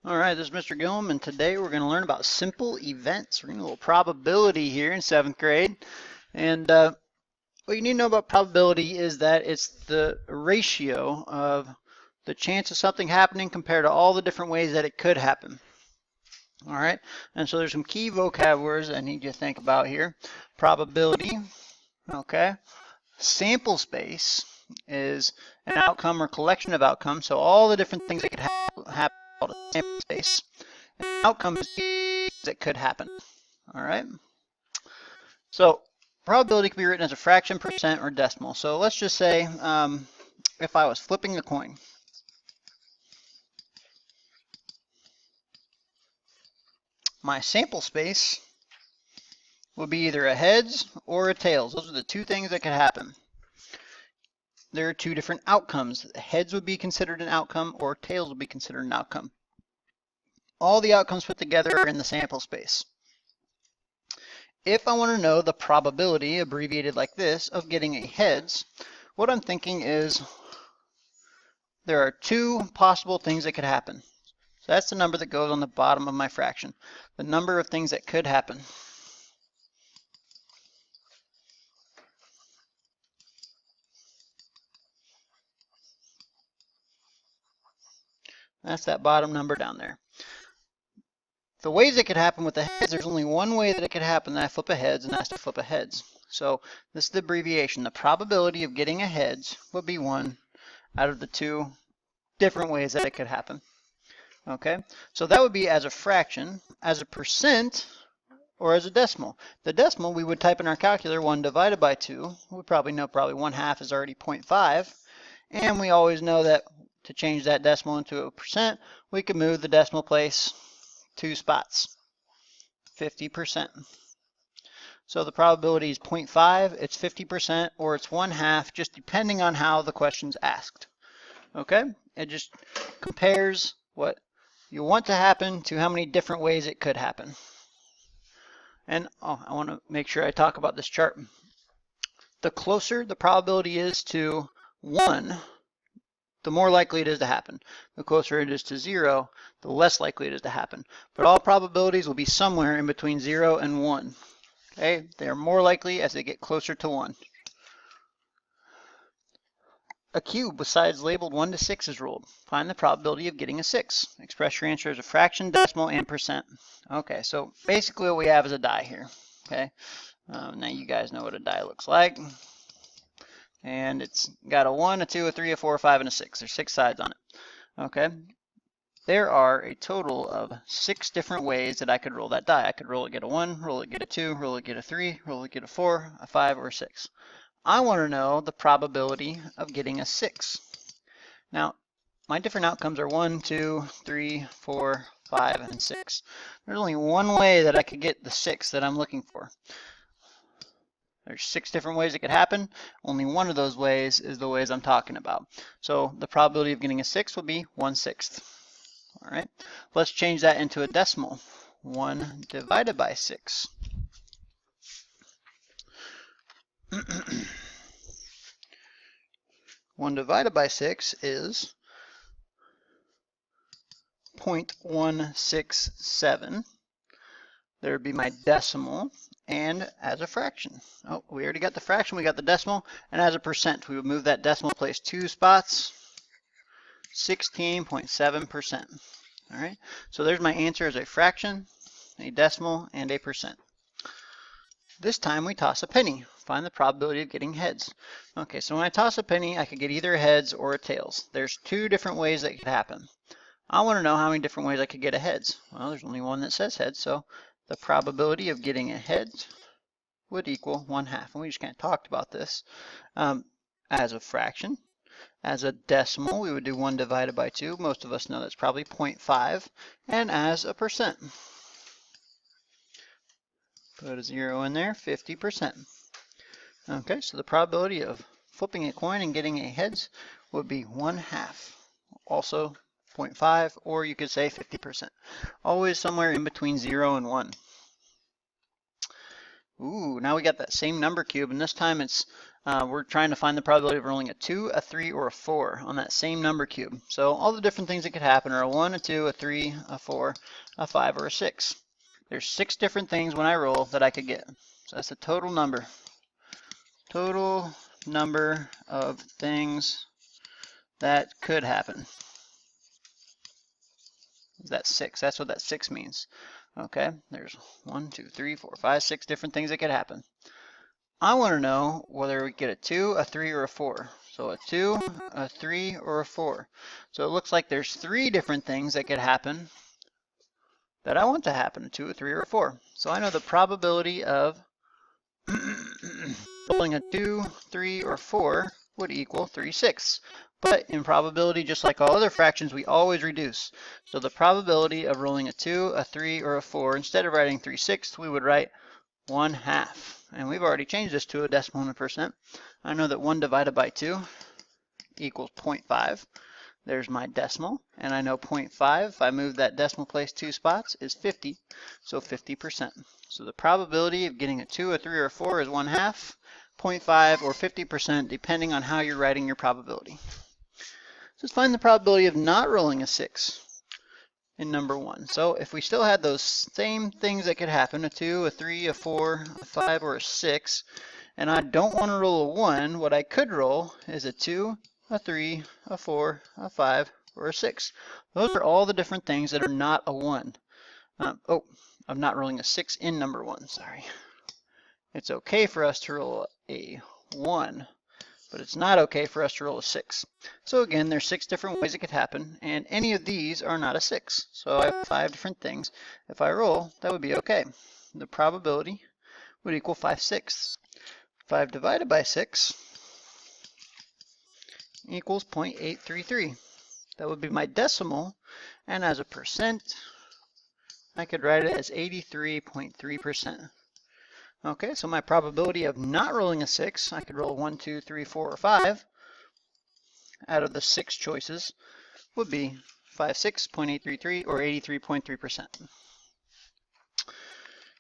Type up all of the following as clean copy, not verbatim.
All right, this is Mr. Gillum, and today we're going to learn about simple events. We're going to do a little probability here in 7th grade. And what you need to know about probability is that it's the ratio of the chance of something happening compared to all the different ways that it could happen. All right, and so there's some key vocab words I need you to think about here. Probability, okay. Sample space is an outcome or collection of outcomes, so all the different things that could happen in sample space. Outcomes that could happen. All right. So probability can be written as a fraction, percent, or decimal. So let's just say if I was flipping a coin, my sample space would be either a heads or a tails. Those are the two things that could happen. There are two different outcomes. Heads would be considered an outcome, or tails would be considered an outcome. All the outcomes put together are in the sample space. If I want to know the probability, abbreviated like this, of getting a heads, what I'm thinking is there are two possible things that could happen. So that's the number that goes on the bottom of my fraction, the number of things that could happen. That's that bottom number down there. The ways it could happen with the heads, there's only one way that it could happen that I flip a heads, and that's to flip a heads. So this is the abbreviation. The probability of getting a heads would be one out of the two different ways that it could happen. Okay, so that would be as a fraction, as a percent, or as a decimal. The decimal, we would type in our calculator 1 divided by 2. We probably know 1/2 is already 0.5. And we always know that to change that decimal into a percent, we can move the decimal place 2 spots, 50%. So the probability is 0.5, it's 50%, or it's 1/2, just depending on how the question's asked. Okay, it just compares what you want to happen to how many different ways it could happen. And I want to make sure I talk about this chart. The closer the probability is to 1, the more likely it is to happen. The closer it is to 0, the less likely it is to happen. But all probabilities will be somewhere in between 0 and 1. Okay, they are more likely as they get closer to 1. A cube with sides labeled 1 to 6 is ruled. Find the probability of getting a 6. Express your answer as a fraction, decimal, and percent. Okay, so basically what we have is a die here. Okay, now you guys know what a die looks like. And it's got a 1, a 2, a 3, a 4, a 5, and a 6. There's 6 sides on it. Okay, there are a total of 6 different ways that I could roll that die. I could roll it, get a 1, roll it, get a 2, roll it, get a 3, roll it, get a 4, a 5, or a 6. I want to know the probability of getting a 6. Now, my different outcomes are 1, 2, 3, 4, 5, and 6. There's only one way that I could get the 6 that I'm looking for. There's 6 different ways it could happen. Only one of those ways is the ways I'm talking about. So the probability of getting a 6 would be 1/6. All right, let's change that into a decimal. 1 divided by 6. 1 divided by 6 is 0.167. There would be my decimal, and as a fraction. Oh, we already got the fraction, we got the decimal, and as a percent, we would move that decimal place 2 spots, 16.7%. All right, so there's my answer as a fraction, a decimal, and a percent. This time we toss a penny. Find the probability of getting heads. Okay, so when I toss a penny, I could get either a heads or a tails. There's 2 different ways that could happen. I want to know how many different ways I could get a heads. Well, there's only one that says heads, so the probability of getting a heads would equal 1/2. And we just kind of talked about this. As a fraction, as a decimal, we would do 1 divided by 2. Most of us know that's probably 0.5. And as a percent, put a 0 in there, 50%. Okay, so the probability of flipping a coin and getting a heads would be 1/2. Also 0.5, or you could say 50%. Always somewhere in between 0 and 1. Ooh, now we got that same number cube, and this time it's we're trying to find the probability of rolling a 2, a 3, or a 4 on that same number cube. So all the different things that could happen are a 1, a 2, a 3, a 4, a 5, or a 6. There's 6 different things when I roll that I could get. So that's the total number. Total number of things that could happen. That's 6. That's what that 6 means. Okay, there's 1, 2, 3, 4, 5, 6 different things that could happen. I want to know whether we get a 2, a 3, or a 4. So a 2, a 3, or a 4. So it looks like there's 3 different things that could happen that I want to happen, a 2, a 3, or a 4. So I know the probability of rolling a 2, 3, or 4 would equal 3/6. But in probability, just like all other fractions, we always reduce. So the probability of rolling a 2, a 3, or a 4, instead of writing 3/6, we would write 1/2. And we've already changed this to a decimal and a percent. I know that 1 divided by 2 equals 0.5. There's my decimal. And I know 0.5, if I move that decimal place 2 spots, is 50. So 50%. So the probability of getting a 2, a 3, or a 4 is 1/2, 0.5, or 50%, depending on how you're writing your probability. Let's find the probability of not rolling a 6 in number 1. So if we still had those same things that could happen, a 2, a 3, a 4, a 5, or a 6, and I don't want to roll a 1, what I could roll is a 2, a 3, a 4, a 5, or a 6. Those are all the different things that are not a 1. I'm not rolling a 6 in number 1, sorry. It's okay for us to roll a 1, but it's not okay for us to roll a 6. So again, there's 6 different ways it could happen, and any of these are not a 6. So I have 5 different things. If I roll, that would be okay. The probability would equal 5/6. 5 divided by 6 equals 0.833. That would be my decimal, and as a percent, I could write it as 83.3%. Okay, so my probability of not rolling a 6, I could roll 1, 2, 3, 4, or 5 out of the 6 choices, would be 5/6, 0.833, or 83.3%.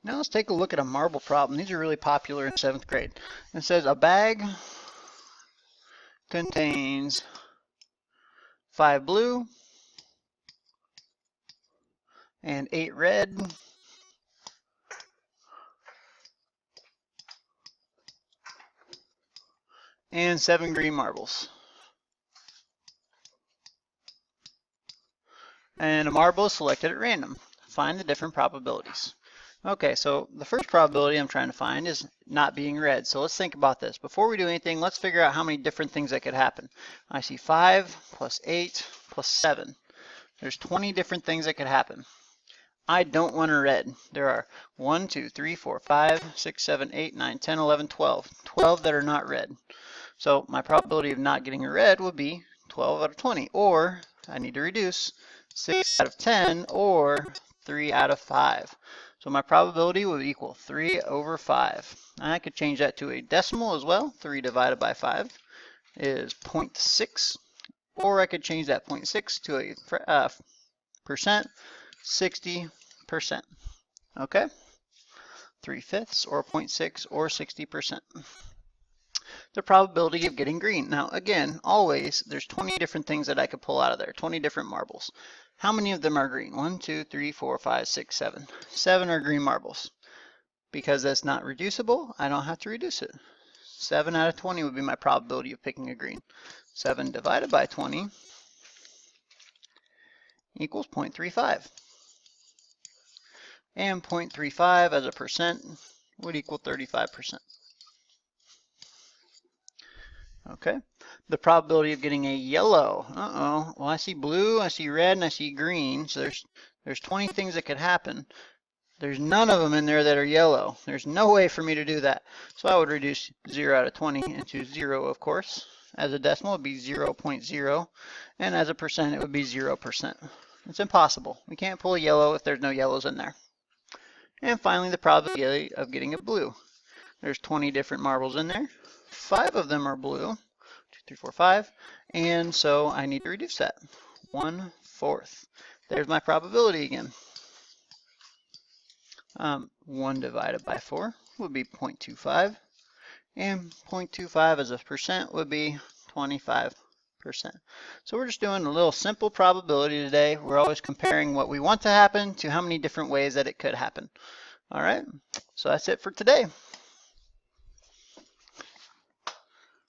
Now let's take a look at a marble problem. These are really popular in 7th grade. It says a bag contains 5 blue and 8 red and 7 green marbles. And a marble is selected at random. Find the different probabilities. Okay, so the first probability I'm trying to find is not being red. So let's think about this. Before we do anything, let's figure out how many different things that could happen. I see 5 plus 8 plus 7. There's 20 different things that could happen. I don't want a red. There are 1, 2, 3, 4, 5, 6, 7, 8, 9, 10, 11, 12. 12 that are not red. So my probability of not getting a red would be 12 out of 20. Or I need to reduce 6 out of 10 or 3 out of 5. So my probability would equal 3 over 5. And I could change that to a decimal as well. 3 divided by 5 is 0.6. Or I could change that 0.6 to a percent, 60%. Okay? 3/5 or 0.6 or 60%. The probability of getting green. Now again, always, there's 20 different things that I could pull out of there, 20 different marbles. How many of them are green? 1, 2, 3, 4, 5, 6, 7. 7 are green marbles. Because that's not reducible, I don't have to reduce it. 7 out of 20 would be my probability of picking a green. 7 divided by 20 equals 0.35. And 0.35 as a percent would equal 35%. Okay, the probability of getting a yellow. Well, I see blue, I see red, and I see green. So there's 20 things that could happen. There's none of them in there that are yellow. There's no way for me to do that. So I would reduce 0 out of 20 into 0, of course. As a decimal, it would be 0.0. And as a percent, it would be 0%. It's impossible. We can't pull a yellow if there's no yellows in there. And finally, the probability of getting a blue. There's 20 different marbles in there. 5 of them are blue. 2, 3, 4, 5. And so I need to reduce that. 1/4. There's my probability again. 1 divided by 4 would be 0.25, and 0.25 as a percent would be 25%. So we're just doing a little simple probability today. We're always comparing what we want to happen to how many different ways that it could happen. All right, so that's it for today.